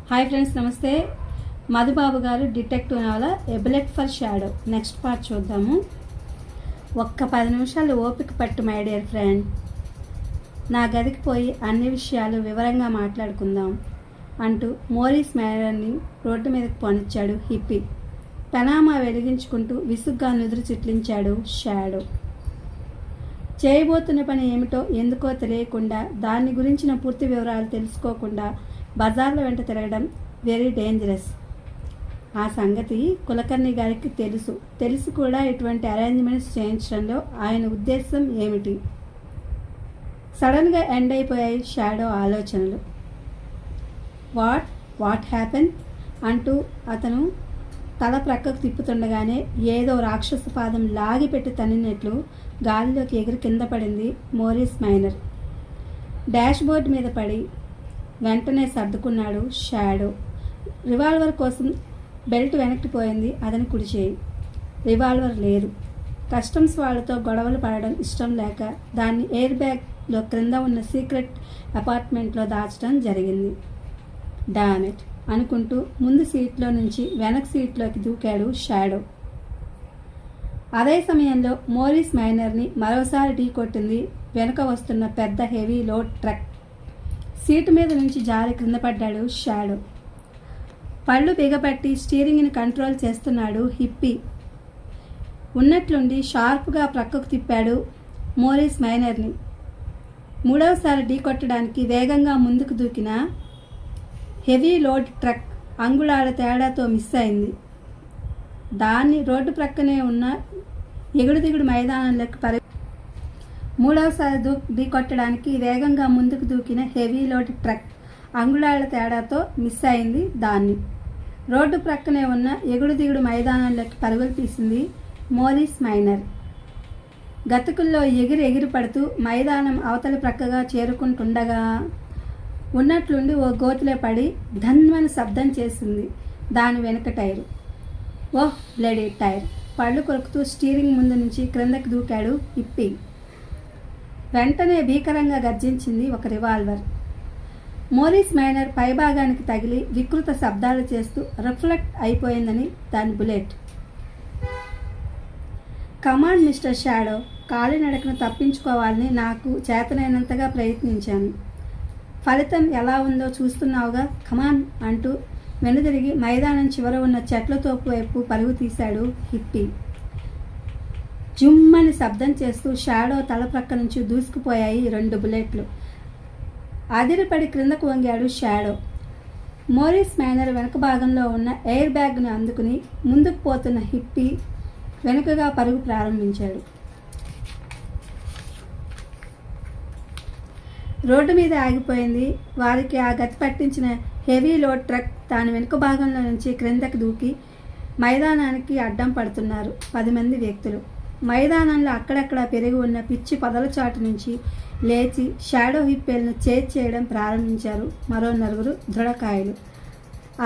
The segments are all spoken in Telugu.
హాయ్ ఫ్రెండ్స్, నమస్తే. మధుబాబు గారు డిటెక్టివ్ నవల a bullet for shadow next part చూద్దాము. ఒక్క 10 నిమిషాలు ఓపిక పట్టు మై డియర్ ఫ్రెండ్. నా గదికి పోయి అన్ని విషయాలు వివరంగా మాట్లాడుకుందాం అంటూ మోరిస్ మేనర్ని రోడ్డు మీదకి పోనిచ్చాడు హిప్పీ. పెనామా వెలిగించుకుంటూ విసుగ్గా నుదురు చిట్లించాడు షాడో. చేయబోతున్న పని ఏమిటో ఎందుకో తెలియకుండా, దాని గురించిన పూర్తి వివరాలు తెలుసుకోకుండా బజార్ల వెంట తిరగడం వెరీ డేంజరస్. ఆ సంగతి కులకర్ణి గారికి తెలిసి కూడా ఇటువంటి అరేంజ్మెంట్స్ చేయించడంలో ఆయన ఉద్దేశం ఏమిటి? సడన్గా ఎండ్ అయిపోయాయి షాడో ఆలోచనలు. వాట్ హ్యాపెన్ అంటూ అతను తల ప్రక్కకు తిప్పుతుండగానే ఏదో రాక్షస పాదం లాగిపెట్టి తన్నినట్లు గాలిలోకి ఎగిరి కింద పడింది మోరిస్ మైనర్. డాష్ బోర్డ్ మీద పడి వెంటనే సర్దుకున్నాడు షాడో. రివాల్వర్ కోసం బెల్ట్ వెనక్కిపోయింది అతని కుడి చేయి. రివాల్వర్ లేదు. కస్టమ్స్ వాళ్ళతో గొడవలు పడడం ఇష్టం లేక దాన్ని ఎయిర్ బ్యాగ్లో క్రింద ఉన్న సీక్రెట్ అపార్ట్మెంట్లో దాచడం జరిగింది. డామెట్ అనుకుంటూ ముందు సీట్లో నుంచి వెనక్ సీట్లోకి దూకాడు షాడో. అదే సమయంలో మోరిస్ మైనర్ని మరోసారి ఢీ కొట్టింది వెనుక వస్తున్న పెద్ద హెవీ లోడ్ ట్రక్. సీటు మీద నుంచి జారి క్రింద పడ్డాడు షాడో. పళ్ళు బిగపట్టి స్టీరింగ్ని కంట్రోల్ చేస్తున్నాడు హిప్పీ. ఉన్నట్లుండి షార్ప్గా ప్రక్కకు తిప్పాడు మోరిస్ మైనర్ని. మూడవసారి ఢీ కొట్టడానికి వేగంగా ముందుకు దూకిన హెవీ లోడ్ ట్రక్ అంగుళాల తేడాతో మిస్ అయింది. దాన్ని రోడ్డు ప్రక్కనే ఉన్న ఎగుడు దిగుడు మైదానంలోకి మూడవసారి ఢీ కొట్టడానికి వేగంగా ముందుకు దూకిన హెవీ లోడ్ ట్రక్ అంగుళాల తేడాతో మిస్ అయింది. దాన్ని రోడ్డు ప్రక్కనే ఉన్న ఎగుడు దిగుడు మైదానంలోకి పరుగులు తీసింది మోరిస్ మైనర్. గతుకుల్లో ఎగిరి పడుతూ మైదానం అవతలి ప్రక్కగా చేరుకుంటుండగా ఉన్నట్లుండి ఓ గోతిలో పడి ధన్మని శబ్దం చేసింది దాని వెనుక టైరు. ఓహ్ బ్లడీ టైర్! పళ్ళు కొరుకుతూ స్టీరింగ్ ముందు నుంచి క్రిందకి దూకాడు హిప్పీ. వెంటనే భీకరంగా గర్జించింది ఒక రివాల్వర్. మోరిస్ మైనర్ పైభాగానికి తగిలి వికృత శబ్దాలు చేస్తూ రిఫ్లెక్ట్ అయిపోయిందని దాని బుల్లెట్. కమాండ్ మిస్టర్ షాడో, కాలినడకను తప్పించుకోవాలని నాకు చేతనైనంతగా ప్రయత్నించాను. ఫలితం ఎలా ఉందో చూస్తున్నావుగా, కమాన్ అంటూ వెనుదిరిగి మైదానం చివర ఉన్న చెట్ల తోపు వైపు పరుగు తీశాడు హిప్పీ. జుమ్మని శబ్దం చేస్తూ షాడో తల ప్రక్క నుంచి దూసుకుపోయాయి 2 బుల్లెట్లు. అదిరిపడి క్రిందకు వంగాడు షాడో. మోరిస్ మైనర్ వెనుక భాగంలో ఉన్న ఎయిర్ బ్యాగ్ను అందుకుని ముందుకు పోతున్న హిప్పీ వెనుకగా పరుగు ప్రారంభించాడు. రోడ్డు మీద ఆగిపోయింది. వారికి ఆ గతి పట్టించిన హెవీ లోడ్ ట్రక్ దాని వెనుక భాగంలో నుంచి క్రిందకి దూకి మైదానానికి అడ్డం పడుతున్నారు 10 మంది వ్యక్తులు. మైదానంలో అక్కడక్కడ పెరిగి ఉన్న పిచ్చి పొదల చాటు నుంచి లేచి షాడో హిప్పీలను చేజ్ చేయడం ప్రారంభించారు మరో 4 దృఢకాయలు.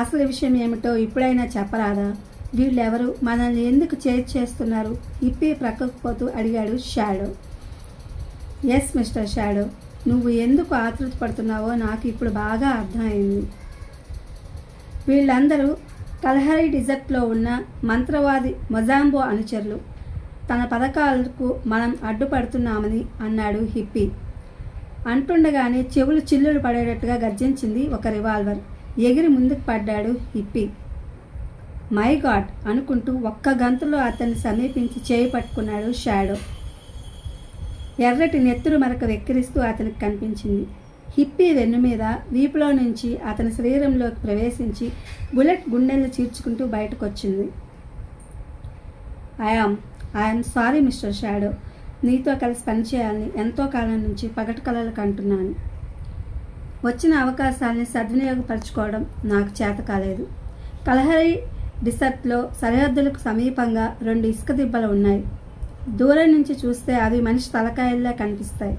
అసలు విషయం ఏమిటో ఇప్పుడైనా చెప్పరాదా? వీళ్ళెవరు? మనల్ని ఎందుకు చేజ్ చేస్తున్నారు? హిప్పీ ప్రక్కకు పోతూ అడిగాడు షాడో. ఎస్ మిస్టర్ షాడో, నువ్వు ఎందుకు ఆతృత పడుతున్నావో నాకు ఇప్పుడు బాగా అర్థమైంది. వీళ్ళందరూ కల్హరీ డిజర్ట్లో ఉన్న మంత్రవాది మొజాంబో అనుచరులు. తన పథకాలకు మనం అడ్డుపడుతున్నామని అన్నాడు హిప్పీ. అంటుండగానే చెవులు చిల్లులు పడేటట్టుగా గర్జించింది ఒక రివాల్వర్. ఎగిరి ముందుకు పడ్డాడు హిప్పీ. మై గాడ్ అనుకుంటూ ఒక్క గంతులో అతన్ని సమీపించి చేయి పట్టుకున్నాడు షాడో. ఎర్రటి నెత్తురు మరక వెక్కిరిస్తూ అతనికి కనిపించింది. హిప్పీ వెన్ను మీద వీపులో నుంచి అతని శరీరంలోకి ప్రవేశించి బుల్లెట్ గుండెలను చీల్చుకుంటూ బయటకు వచ్చింది. ఐఎమ్ సారీ మిస్టర్ షాడో, నీతో కలిసి పనిచేయాలని ఎంతో కాలం నుంచి పగటి కలలు కంటున్నాను. వచ్చిన అవకాశాన్ని సద్వినియోగపరచుకోవడం నాకు చేత కాలేదు. కల్హరీ డిసర్ట్లో సరిహద్దులకు సమీపంగా 2 ఇసుక దిబ్బలు ఉన్నాయి. దూరం నుంచి చూస్తే అవి మనిషి తలకాయల్లా కనిపిస్తాయి.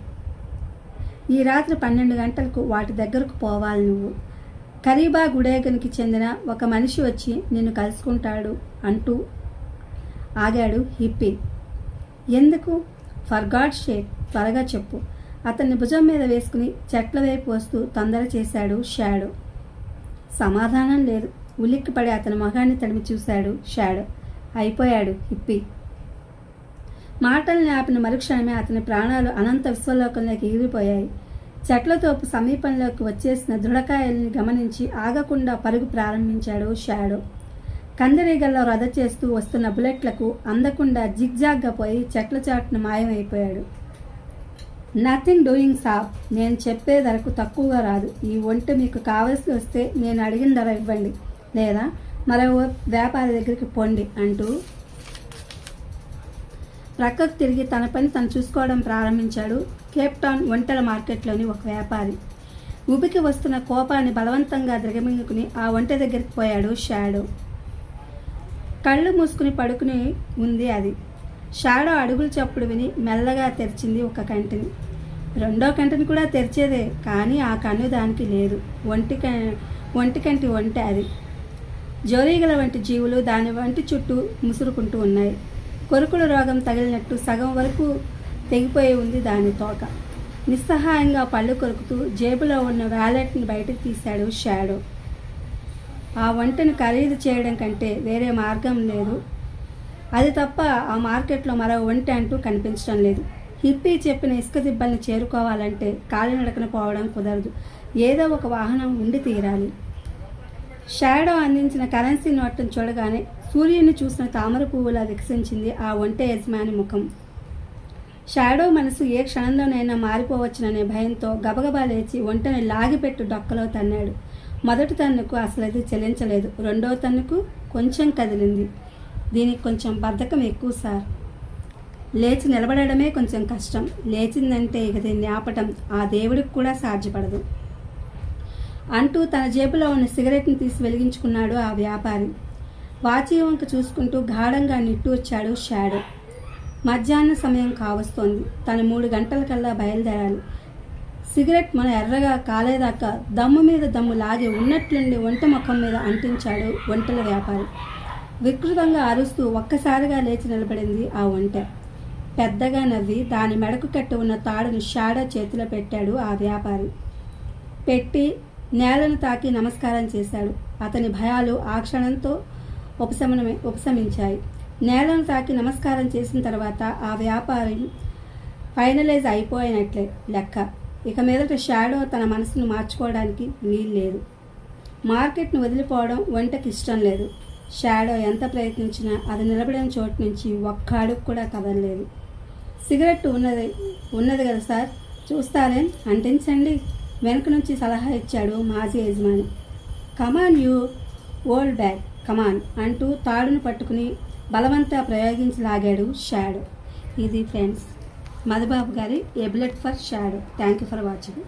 ఈ రాత్రి 12 గంటలకు వాటి దగ్గరకు పోవాలి నువ్వు. కరీబా గుడేగన్కి చెందిన ఒక మనిషి వచ్చి నిన్ను కలుసుకుంటాడు అంటూ ఆగాడు హిప్పీ. ఎందుకు? ఫర్ గాడ్ షేక్, త్వరగా చెప్పు. అతన్ని భుజం మీద వేసుకుని చెట్ల వైపు వస్తూ తొందర చేశాడు షాడో. సమాధానం లేదు. ఉలిక్కిపడి అతని మొహాన్ని తడిమి చూశాడు షాడో. అయిపోయాడు హిప్పీ. మాటల్ని ఆపిన మరుక్షణమే అతని ప్రాణాలు అనంత విశ్వలోకంలోకి ఎగిరిపోయాయి. చెట్లతోపు సమీపంలోకి వచ్చేసిన దృఢకాయల్ని గమనించి ఆగకుండా పరుగు ప్రారంభించాడు షాడో. కందిరీగల్లో రథ చేస్తూ వస్తున్న బుల్లెట్లకు అందకుండా జిగ్జాగ్గా పోయి చెట్ల చాటున మాయమైపోయాడు. నథింగ్ డూయింగ్ సాబ్. నేను చెప్పే ధరకు తక్కువగా రాదు. ఈ ఒంటె మీకు కావలసి వస్తే నేను అడిగిన ధర ఇవ్వండి, లేదా మరో వ్యాపారి దగ్గరికి పొండి అంటూ ప్రక్కకు తిరిగి తన పని తను చూసుకోవడం ప్రారంభించాడు కేప్టౌన్ ఒంటెల మార్కెట్లోని ఒక వ్యాపారి. ఉబికి వస్తున్న కోపాన్ని బలవంతంగా దిగమింగుకుని ఆ ఒంటె దగ్గరికి పోయాడు షాడో. కళ్ళు మూసుకుని పడుకుని ఉంది అది. షాడో అడుగులు చప్పుడు విని మెల్లగా తెరిచింది ఒక కంటిని. రెండో కంటిని కూడా తెరిచేదే, కానీ ఆ కన్ను దానికి లేదు. ఒంటికంటి ఒంటె అది. జోరీగల వంటి జీవులు దాని వంటి చుట్టూ ముసురుకుంటూ ఉన్నాయి. కొరుకుడు రోగం తగిలినట్టు సగం వరకు తెగిపోయి ఉంది దాని తోక. నిస్సహాయంగా పళ్ళు కొరుకుతూ జేబులో ఉన్న వ్యాలెట్ని బయటకు తీశాడు షాడో. ఆ ఒంటెను ఖరీదు చేయడం కంటే వేరే మార్గం లేదు. అది తప్ప ఆ మార్కెట్లో మరో ఒంటె అంటూ కనిపించడం లేదు. హిప్పీ చెప్పిన ఇసుక దిబ్బల్ని చేరుకోవాలంటే కాలినడకన పోవడం కుదరదు. ఏదో ఒక వాహనం ఉండి తీరాలి. షాడో అందించిన కరెన్సీ నోట్ను చూడగానే సూర్యుని చూసిన తామర పువ్వులా వికసించింది ఆ ఒంటె యజమాని ముఖం. షాడో మనసు ఏ క్షణంలోనైనా మారిపోవచ్చుననే భయంతో గబగబా లేచి ఒంటెని లాగిపెట్టు డొక్కలో తన్నాడు. మొదటి తన్నుకు అసలు అది చెల్లించలేదు. రెండో తన్నుకు కొంచెం కదిలింది. దీనికి కొంచెం బద్ధకం ఎక్కువ సార్. లేచి నిలబడమే కొంచెం కష్టం. లేచిందంటే ఇక దీన్ని ఆపటం ఆ దేవుడికి కూడా సాధ్యపడదు అంటూ తన జేబులో ఉన్న సిగరెట్ని తీసి వెలిగించుకున్నాడు ఆ వ్యాపారి. వాచి వంక చూసుకుంటూ గాఢంగా నిట్టూర్చాడు షాడో. మధ్యాహ్న సమయం కావస్తోంది. తను 3 గంటలకల్లా బయలుదేరాలి. సిగరెట్ మన ఎర్రగా కాలేదాకా దమ్ము మీద దమ్ము లాగి ఉన్నట్లుండి ఒంటె ముఖం మీద అంటించాడు ఒంటెల వ్యాపారి. వికృతంగా అరుస్తూ ఒక్కసారిగా లేచి నిలబడింది ఆ ఒంటె. పెద్దగా నవ్వి దాని మెడకు కట్టి ఉన్న తాడును షాడో చేతిలో పెట్టాడు ఆ వ్యాపారి. పెట్టి నేలను తాకి నమస్కారం చేశాడు. అతని భయాలు ఆ క్షణంతో ఉపశమించాయి. నేలను తాకి నమస్కారం చేసిన తర్వాత ఆ వ్యాపారి ఫైనలైజ్ అయిపోయినట్లే లెక్క. ఇక మీదట షాడో తన మనసును మార్చుకోవడానికి వీల్లేదు. మార్కెట్ను వదిలిపోవడం ఒంటెకి ఇష్టం లేదు. షాడో ఎంత ప్రయత్నించినా అది నిలబడిన చోటు నుంచి ఒక్క అడుగు కూడా కదలలేదు. సిగరెట్ ఉన్నది కదా సార్, చూస్తారేం, అంటించండి వెనక నుంచి సలహా ఇచ్చాడు మాజీ యజమాని. Come on you old bag, come on అంటూ తాడును పట్టుకుని బలవంతా ప్రయోగించి లాగాడు షాడో. ఇది ఫ్రెండ్స్ మధుబాబు గారి a bullet for Shadow. Thank you for watching.